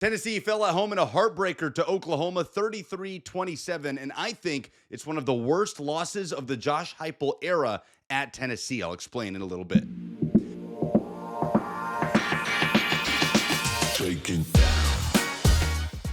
Tennessee fell at home in a heartbreaker to Oklahoma 33-27, and I think it's one of the worst losses of the Josh Heupel era at Tennessee. I'll explain in a little bit.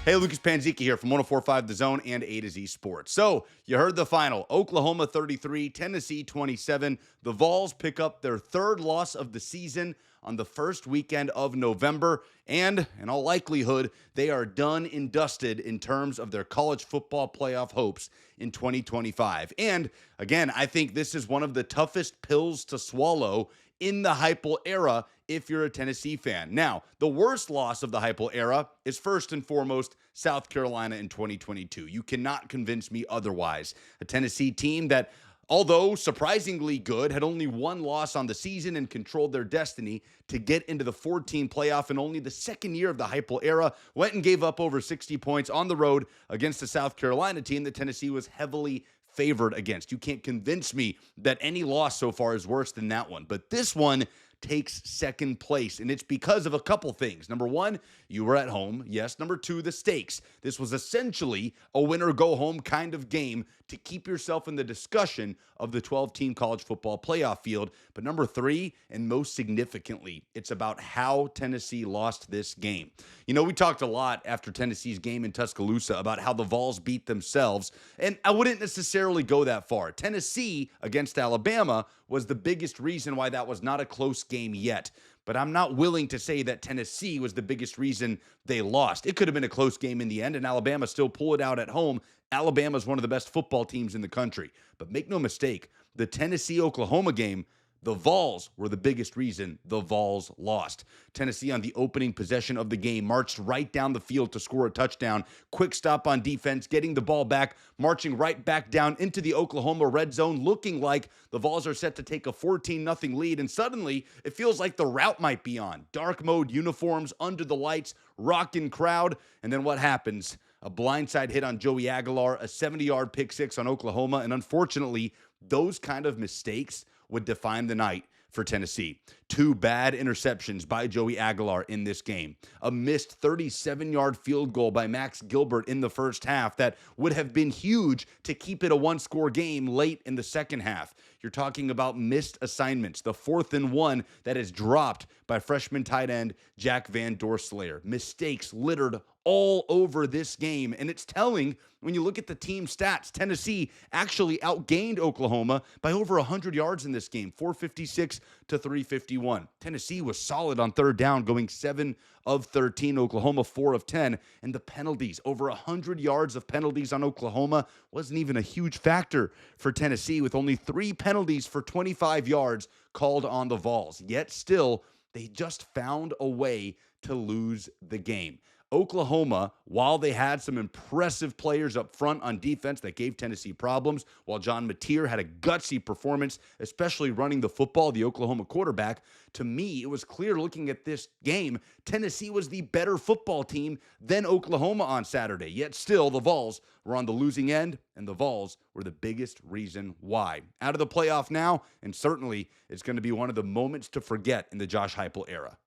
Hey, Lucas Panzica here from 104.5 The Zone and A to Z Sports. So, you heard the final. Oklahoma 33, Tennessee 27. The Vols pick up their third loss of the season on the first weekend of November. And, in all likelihood, they are done and dusted in terms of their college football playoff hopes in 2025. And, again, I think this is one of the toughest pills to swallow in the Heupel era if you're a Tennessee fan. Now, the worst loss of the Heupel era is first and foremost South Carolina in 2022. You cannot convince me otherwise. A Tennessee team that, although surprisingly good, had only one loss on the season and controlled their destiny to get into the 14 playoff in only the second year of the Heupel era, went and gave up over 60 points on the road against the South Carolina team that Tennessee was heavily favored against. You can't convince me that any loss so far is worse than that one. But this one takes second place, and it's because of a couple things. Number one, you were at home. Yes. Number two, the stakes. This was essentially a win-or-go-home kind of game to keep yourself in the discussion of the 12-team college football playoff field. But number three, and most significantly, it's about how Tennessee lost this game. You know, we talked a lot after Tennessee's game in Tuscaloosa about how the Vols beat themselves, and I wouldn't necessarily go that far. Tennessee against Alabama was the biggest reason why that was not a close game yet. But I'm not willing to say that Tennessee was the biggest reason they lost. It could have been a close game in the end, and Alabama still pull it out at home. Alabama is one of the best football teams in the country. But make no mistake, the Tennessee-Oklahoma game, the Vols were the biggest reason the Vols lost. Tennessee, on the opening possession of the game, marched right down the field to score a touchdown. Quick stop on defense, getting the ball back, marching right back down into the Oklahoma red zone, looking like the Vols are set to take a 14-0 lead. And suddenly, it feels like the route might be on. Dark mode uniforms, under the lights, rocking crowd. And then what happens? A blindside hit on Joey Aguilar, a 70-yard pick six on Oklahoma. And unfortunately, those kind of mistakes would define the night for Tennessee. Two bad interceptions by Joey Aguilar in this game. A missed 37-yard field goal by Max Gilbert in the first half that would have been huge to keep it a one-score game late in the second half. You're talking about missed assignments. The 4th and 1 that is dropped by freshman tight end Jack Van Dorselaer. Mistakes littered all over this game, and it's telling when you look at the team stats. Tennessee actually outgained Oklahoma by over 100 yards in this game, 456 to 351. Tennessee was solid on third down, going 7 of 13, Oklahoma 4 of 10, and the penalties, over 100 yards of penalties on Oklahoma, wasn't even a huge factor for Tennessee, with only 3 penalties for 25 yards called on the Vols. Yet still, they just found a way to lose the game. Oklahoma, while they had some impressive players up front on defense that gave Tennessee problems, while John Mateer had a gutsy performance, especially running the football, the Oklahoma quarterback, to me, it was clear looking at this game, Tennessee was the better football team than Oklahoma on Saturday. Yet still, the Vols were on the losing end, and the Vols were the biggest reason why. Out of the playoff now, and certainly it's going to be one of the moments to forget in the Josh Heupel era.